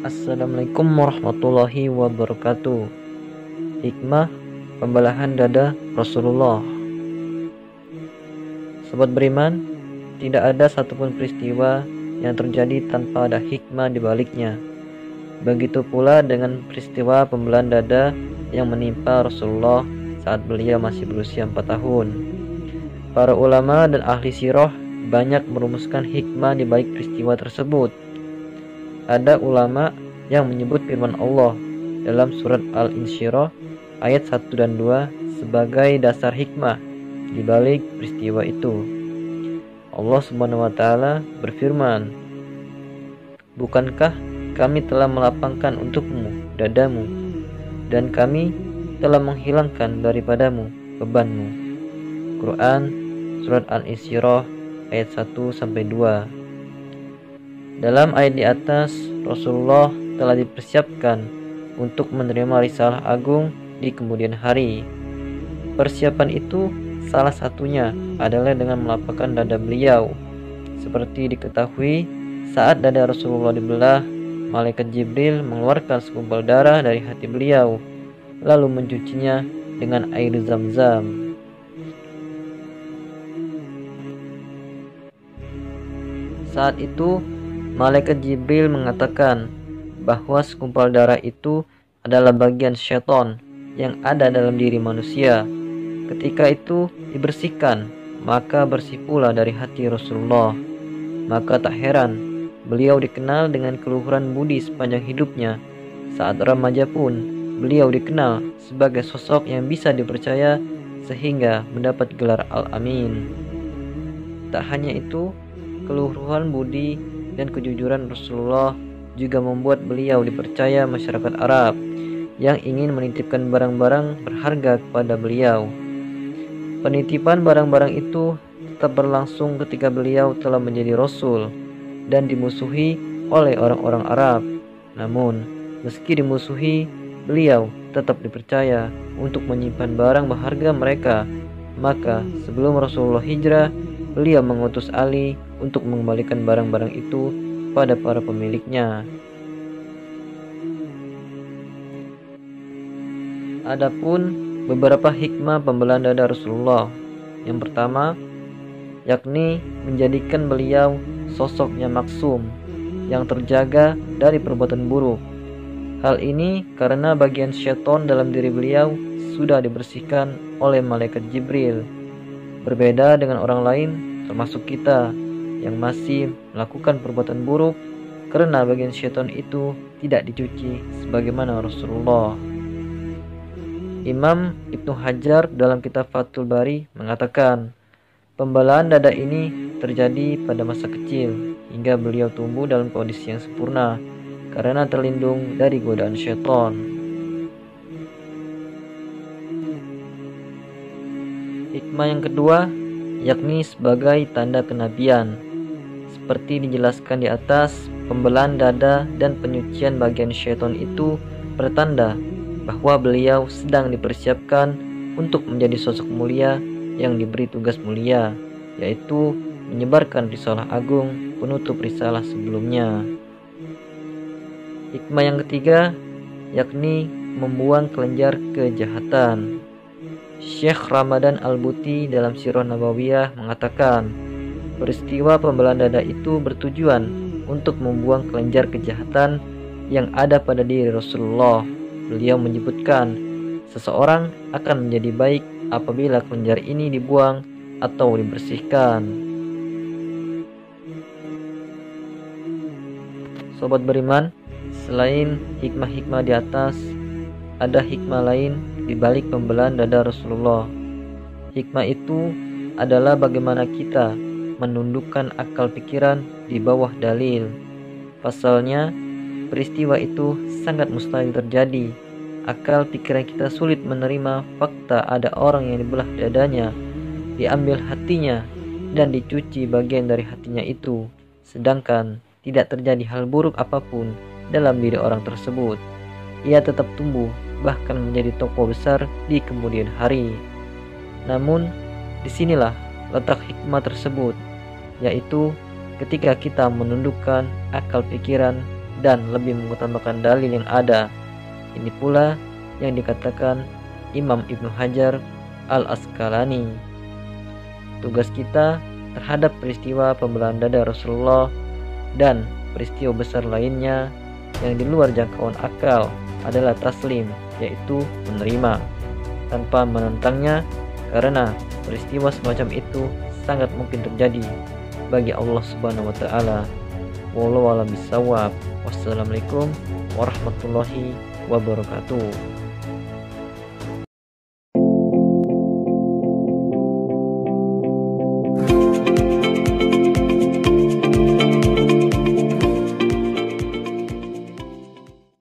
Assalamualaikum warahmatullahi wabarakatuh. Hikmah pembelahan dada Rasulullah. Sobat beriman, tidak ada satupun peristiwa yang terjadi tanpa ada hikmah di baliknya. Begitu pula dengan peristiwa pembelahan dada yang menimpa Rasulullah saat beliau masih berusia 4 tahun. Para ulama dan ahli sirah banyak merumuskan hikmah di balik peristiwa tersebut. Ada ulama yang menyebut firman Allah dalam surat Al-Insyirah ayat 1 dan 2 sebagai dasar hikmah di balik peristiwa itu. Allah Subhanahu wa taala berfirman, "Bukankah kami telah melapangkan untukmu dadamu dan kami telah menghilangkan daripadamu bebanmu." Quran surat Al-Insyirah ayat 1 sampai 2. Dalam ayat di atas, Rasulullah telah dipersiapkan untuk menerima risalah agung di kemudian hari. Persiapan itu salah satunya adalah dengan melapangkan dada beliau. Seperti diketahui, saat dada Rasulullah dibelah, malaikat Jibril mengeluarkan segumpal darah dari hati beliau, lalu mencucinya dengan air Zam-Zam. Saat itu, malaikat Jibril mengatakan bahwa segumpal darah itu adalah bagian syaitan yang ada dalam diri manusia. Ketika itu dibersihkan, maka bersih pula dari hati Rasulullah. Maka tak heran beliau dikenal dengan keluhuran budi sepanjang hidupnya. Saat remaja pun beliau dikenal sebagai sosok yang bisa dipercaya sehingga mendapat gelar Al-Amin. Tak hanya itu, keluhuran budi dan kejujuran Rasulullah juga membuat beliau dipercaya masyarakat Arab yang ingin menitipkan barang-barang berharga kepada beliau. Penitipan barang-barang itu tetap berlangsung ketika beliau telah menjadi Rasul dan dimusuhi oleh orang-orang Arab. Namun, meski dimusuhi, beliau tetap dipercaya untuk menyimpan barang berharga mereka. Maka, sebelum Rasulullah hijrah, beliau mengutus Ali untuk mengembalikan barang-barang itu pada para pemiliknya. Adapun beberapa hikmah pembelahan dada Rasulullah. Yang pertama, yakni menjadikan beliau sosok yang maksum, yang terjaga dari perbuatan buruk. Hal ini karena bagian syaitan dalam diri beliau sudah dibersihkan oleh malaikat Jibril. Berbeda dengan orang lain, termasuk kita yang masih melakukan perbuatan buruk, karena bagian syaitan itu tidak dicuci sebagaimana Rasulullah. Imam Ibnu Hajar dalam kitab Fathul Bari mengatakan, pembelahan dada ini terjadi pada masa kecil hingga beliau tumbuh dalam kondisi yang sempurna karena terlindung dari godaan syaitan. Hikmah yang kedua, yakni sebagai tanda kenabian. Seperti dijelaskan di atas, pembelahan dada dan penyucian bagian syaitan itu bertanda bahwa beliau sedang dipersiapkan untuk menjadi sosok mulia yang diberi tugas mulia, yaitu menyebarkan risalah agung penutup risalah sebelumnya. Hikmah yang ketiga, yakni membuang kelenjar kejahatan. Syekh Ramadan Al-Buti dalam Sirah Nabawiyah mengatakan, peristiwa pembelahan dada itu bertujuan untuk membuang kelenjar kejahatan yang ada pada diri Rasulullah. Beliau menyebutkan, seseorang akan menjadi baik apabila kelenjar ini dibuang atau dibersihkan. Sobat beriman, selain hikmah-hikmah di atas, ada hikmah lain di balik pembelahan dada Rasulullah. Hikmah itu adalah bagaimana kita menundukkan akal pikiran di bawah dalil. Pasalnya, peristiwa itu sangat mustahil terjadi. Akal pikiran kita sulit menerima fakta ada orang yang dibelah dadanya, diambil hatinya, dan dicuci bagian dari hatinya itu. Sedangkan tidak terjadi hal buruk apapun dalam diri orang tersebut. Ia tetap tumbuh, bahkan menjadi tokoh besar di kemudian hari. Namun, disinilah letak hikmah tersebut, yaitu ketika kita menundukkan akal pikiran dan lebih mengutamakan dalil yang ada. Ini pula yang dikatakan Imam Ibnu Hajar Al-Asqalani. Tugas kita terhadap peristiwa pembelaan dada Rasulullah dan peristiwa besar lainnya yang di luar jangkauan akal adalah taslim, yaitu menerima tanpa menentangnya, karena peristiwa semacam itu sangat mungkin terjadi bagi Allah Subhanahu wa taala. Wallahu a'lam bishawab. Wassalamualaikum warahmatullahi wabarakatuh.